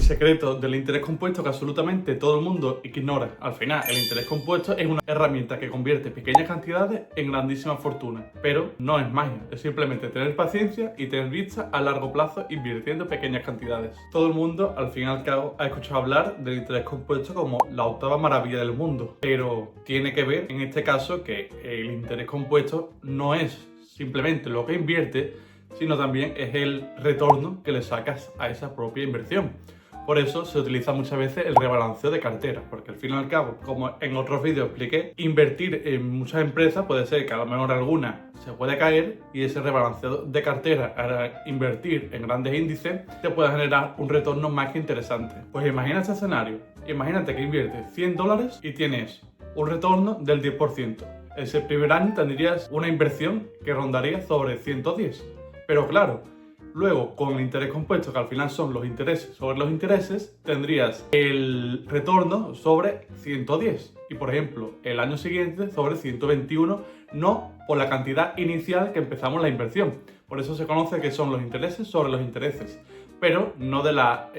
secreto del interés compuesto que absolutamente todo el mundo ignora. Al final, el interés compuesto es una herramienta que convierte pequeñas cantidades en grandísimas fortunas. Pero no es magia, es simplemente tener paciencia y tener vista a largo plazo invirtiendo pequeñas cantidades. Todo el mundo, al fin y al cabo, ha escuchado hablar del interés compuesto como la octava maravilla del mundo. Pero tiene que ver, en este caso, que el interés compuesto no es simplemente lo que invierte, sino también es el retorno que le sacas a esa propia inversión. Por eso se utiliza muchas veces el rebalanceo de cartera, porque al fin y al cabo, como en otros vídeos expliqué, invertir en muchas empresas puede ser que a lo mejor alguna se puede caer y ese rebalanceo de cartera, al invertir en grandes índices, te puede generar un retorno más que interesante. Pues imagina este escenario, imagínate que inviertes $100 y tienes un retorno del 10%. Ese primer año tendrías una inversión que rondaría sobre 110. Pero claro, luego con el interés compuesto, que al final son los intereses sobre los intereses, tendrías el retorno sobre 110. Y por ejemplo, el año siguiente sobre 121, no por la cantidad inicial que empezamos la inversión. Por eso se conoce que son los intereses sobre los intereses, pero no de la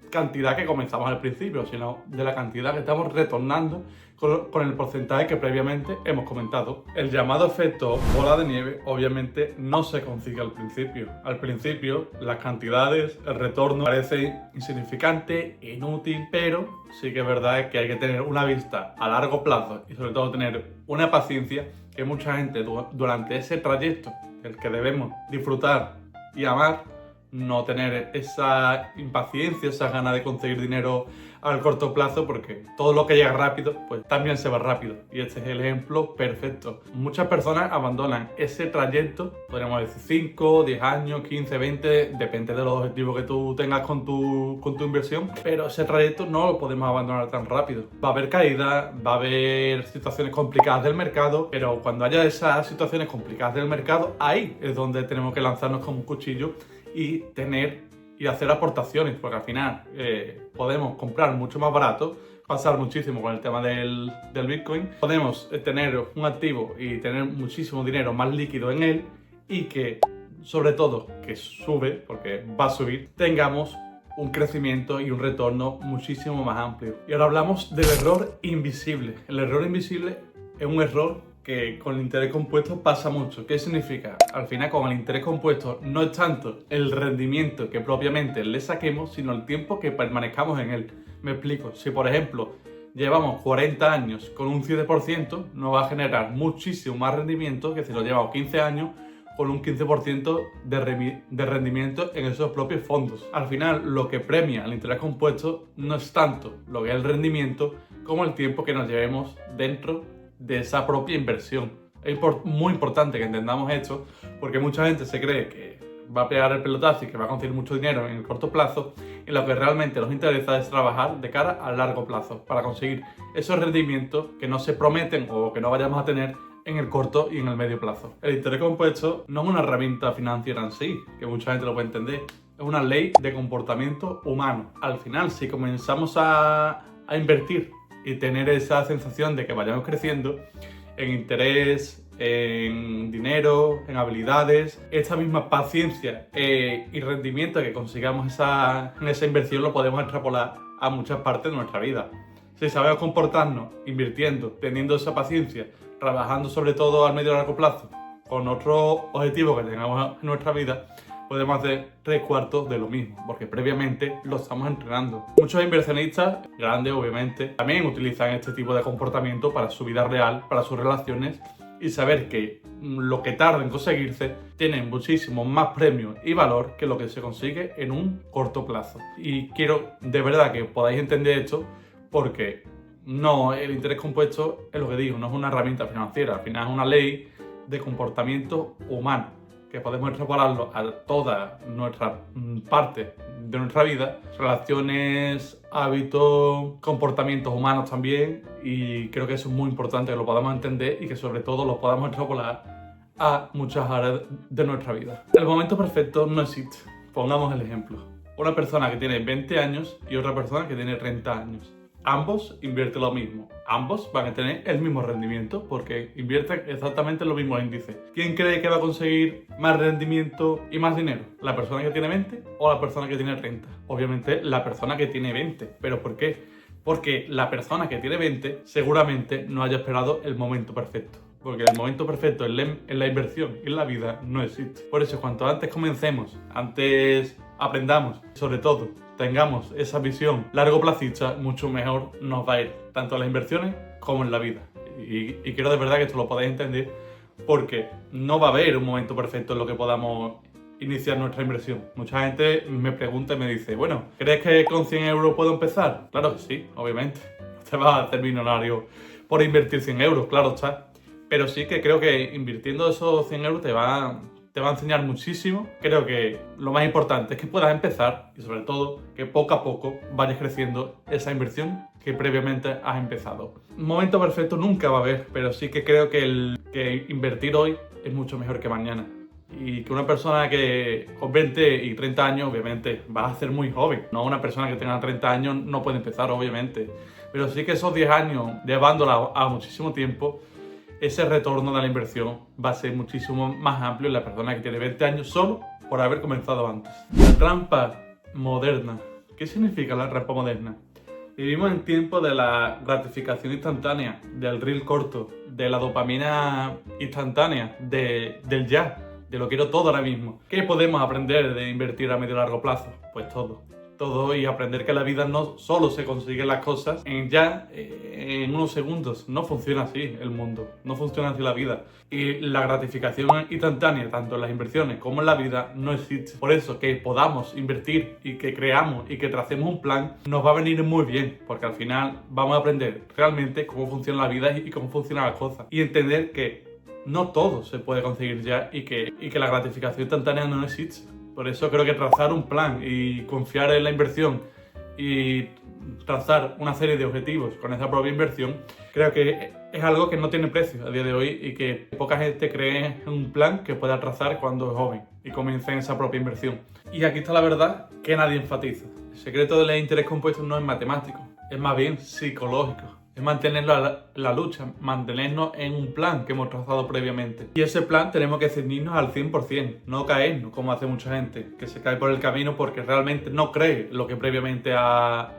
cantidad que comenzamos al principio, sino de la cantidad que estamos retornando con el porcentaje que previamente hemos comentado. El llamado efecto bola de nieve obviamente no se consigue al principio. Al principio las cantidades, el retorno parece insignificante, inútil, pero sí que es verdad que hay que tener una vista a largo plazo y sobre todo tener una paciencia que mucha gente durante ese trayecto del que debemos disfrutar y amar, no tener esa impaciencia, esa ganas de conseguir dinero al corto plazo, porque todo lo que llega rápido, pues también se va rápido. Y este es el ejemplo perfecto. Muchas personas abandonan ese trayecto, podríamos decir 5, 10 años, 15, 20, depende de los objetivos que tú tengas con tu inversión, pero ese trayecto no lo podemos abandonar tan rápido. Va a haber caídas, va a haber situaciones complicadas del mercado, pero cuando haya esas situaciones complicadas del mercado, ahí es donde tenemos que lanzarnos como un cuchillo y hacer aportaciones, porque al final podemos comprar mucho más barato, pasar muchísimo con el tema del Bitcoin, podemos tener un activo y tener muchísimo dinero más líquido en él y que, sobre todo, que sube, porque va a subir, tengamos un crecimiento y un retorno muchísimo más amplio. Y ahora hablamos del error invisible. El error invisible es un error que con el interés compuesto pasa mucho. ¿Qué significa? Al final, con el interés compuesto no es tanto el rendimiento que propiamente le saquemos, sino el tiempo que permanezcamos en él. Me explico. Si, por ejemplo, llevamos 40 años con un 7%, nos va a generar muchísimo más rendimiento que si lo llevamos 15 años con un 15% de rendimiento en esos propios fondos. Al final, lo que premia el interés compuesto no es tanto lo que es el rendimiento como el tiempo que nos llevemos dentro de esa propia inversión. Es muy importante que entendamos esto, porque mucha gente se cree que va a pegar el pelotazo y que va a conseguir mucho dinero en el corto plazo, y lo que realmente nos interesa es trabajar de cara a largo plazo para conseguir esos rendimientos que no se prometen o que no vayamos a tener en el corto y en el medio plazo. El interés compuesto no es una herramienta financiera en sí, que mucha gente lo puede entender, es una ley de comportamiento humano. Al final, si comenzamos a invertir y tener esa sensación de que vayamos creciendo en interés, en dinero, en habilidades, esta misma paciencia y rendimiento que consigamos en esa inversión lo podemos extrapolar a muchas partes de nuestra vida. Si sabemos comportarnos invirtiendo, teniendo esa paciencia, trabajando sobre todo a medio y largo plazo, con otro objetivo que tengamos en nuestra vida, podemos hacer 3/4 de lo mismo, porque previamente lo estamos entrenando. Muchos inversionistas, grandes obviamente, también utilizan este tipo de comportamiento para su vida real, para sus relaciones, y saber que lo que tarda en conseguirse tiene muchísimo más premio y valor que lo que se consigue en un corto plazo. Y quiero de verdad que podáis entender esto, porque no, el interés compuesto es lo que digo, no es una herramienta financiera, al final es una ley de comportamiento humano, que podemos extrapolarlo a toda nuestra parte de nuestra vida, relaciones, hábitos, comportamientos humanos también, y creo que eso es muy importante que lo podamos entender y que sobre todo lo podamos extrapolar a muchas áreas de nuestra vida. El momento perfecto no existe. Pongamos el ejemplo. Una persona que tiene 20 años y otra persona que tiene 30 años. ambos invierten lo mismo. Ambos van a tener el mismo rendimiento porque invierten exactamente en los mismos índices. ¿Quién cree que va a conseguir más rendimiento y más dinero? ¿La persona que tiene 20 o la persona que tiene 30? Obviamente la persona que tiene 20. ¿Pero por qué? Porque la persona que tiene 20 seguramente no haya esperado el momento perfecto. Porque el momento perfecto en la inversión y en la vida no existe. Por eso, cuanto antes comencemos, antes aprendamos, sobre todo tengamos esa visión largoplacista, mucho mejor nos va a ir, tanto en las inversiones como en la vida. Y quiero de verdad que esto lo podáis entender, porque no va a haber un momento perfecto en lo que podamos iniciar nuestra inversión. Mucha gente me pregunta y me dice, bueno, ¿crees que con 100 euros puedo empezar? Claro que sí, obviamente. No te vas a hacer millonario por invertir 100 euros, claro está. Pero sí que creo que invirtiendo esos 100 euros te va a enseñar muchísimo. Creo que lo más importante es que puedas empezar y sobre todo que poco a poco vayas creciendo esa inversión que previamente has empezado. Un momento perfecto nunca va a haber, pero sí que creo que invertir hoy es mucho mejor que mañana. Y que una persona que con 20 y 30 años obviamente va a ser muy joven. No una persona que tenga 30 años no puede empezar obviamente. Pero sí que esos 10 años llevándola a muchísimo tiempo, ese retorno de la inversión va a ser muchísimo más amplio en la persona que tiene 20 años solo por haber comenzado antes. La trampa moderna. ¿Qué significa la trampa moderna? Vivimos en tiempos de la gratificación instantánea, del reel corto, de la dopamina instantánea, del ya, de lo quiero todo ahora mismo. ¿Qué podemos aprender de invertir a medio y largo plazo? Pues todo. Todo, y aprender que la vida no solo se consigue las cosas en unos segundos. No funciona así el mundo, no funciona así la vida. Y la gratificación instantánea, tanto en las inversiones como en la vida, no existe. Por eso que podamos invertir y que creamos y que tracemos un plan, nos va a venir muy bien, porque al final vamos a aprender realmente cómo funciona la vida y cómo funcionan las cosas. Y entender que no todo se puede conseguir ya y que la gratificación instantánea no existe. Por eso creo que trazar un plan y confiar en la inversión y trazar una serie de objetivos con esa propia inversión, creo que es algo que no tiene precio a día de hoy y que poca gente cree en un plan que pueda trazar cuando es joven y comienza en esa propia inversión. Y aquí está la verdad que nadie enfatiza. El secreto del interés compuesto no es matemático, es más bien psicológico. Es mantenerlo a la lucha, mantenernos en un plan que hemos trazado previamente. Y ese plan tenemos que ceñirnos al 100%, no caernos como hace mucha gente, que se cae por el camino porque realmente no cree lo que previamente ha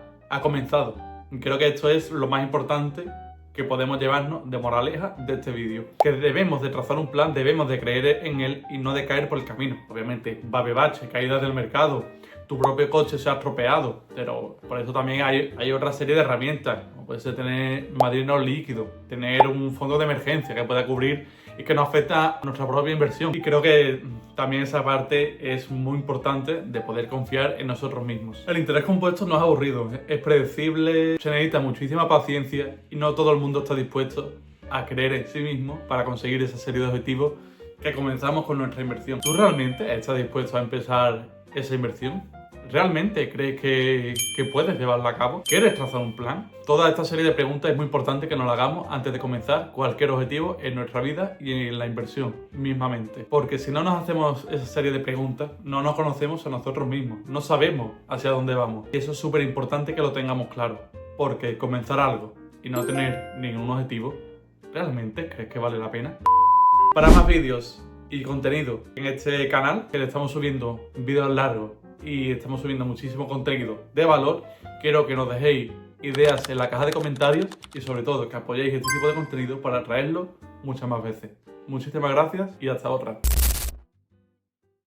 comenzado. Y creo que esto es lo más importante que podemos llevarnos de moraleja de este vídeo. Que debemos de trazar un plan, debemos de creer en él y no de caer por el camino. Obviamente va a haber baches, caídas del mercado, tu propio coche se ha estropeado, pero por eso también hay otra serie de herramientas. Puede ser tener más dinero líquido, tener un fondo de emergencia que pueda cubrir y que no afecta a nuestra propia inversión. Y creo que también esa parte es muy importante de poder confiar en nosotros mismos. El interés compuesto no es aburrido, es predecible, se necesita muchísima paciencia y no todo el mundo está dispuesto a creer en sí mismo para conseguir esa serie de objetivos que comenzamos con nuestra inversión. ¿Tú realmente estás dispuesto a empezar esa inversión? ¿Realmente crees que puedes llevarla a cabo? ¿Quieres trazar un plan? Toda esta serie de preguntas es muy importante que nos la hagamos antes de comenzar cualquier objetivo en nuestra vida y en la inversión mismamente. Porque si no nos hacemos esa serie de preguntas, no nos conocemos a nosotros mismos, no sabemos hacia dónde vamos. Y eso es súper importante que lo tengamos claro. Porque comenzar algo y no tener ningún objetivo, ¿realmente crees que vale la pena? Para más vídeos y contenido en este canal, que le estamos subiendo vídeos largos y estamos subiendo muchísimo contenido de valor, quiero que nos dejéis ideas en la caja de comentarios y sobre todo que apoyéis este tipo de contenido para traerlo muchas más veces. Muchísimas gracias y hasta otra.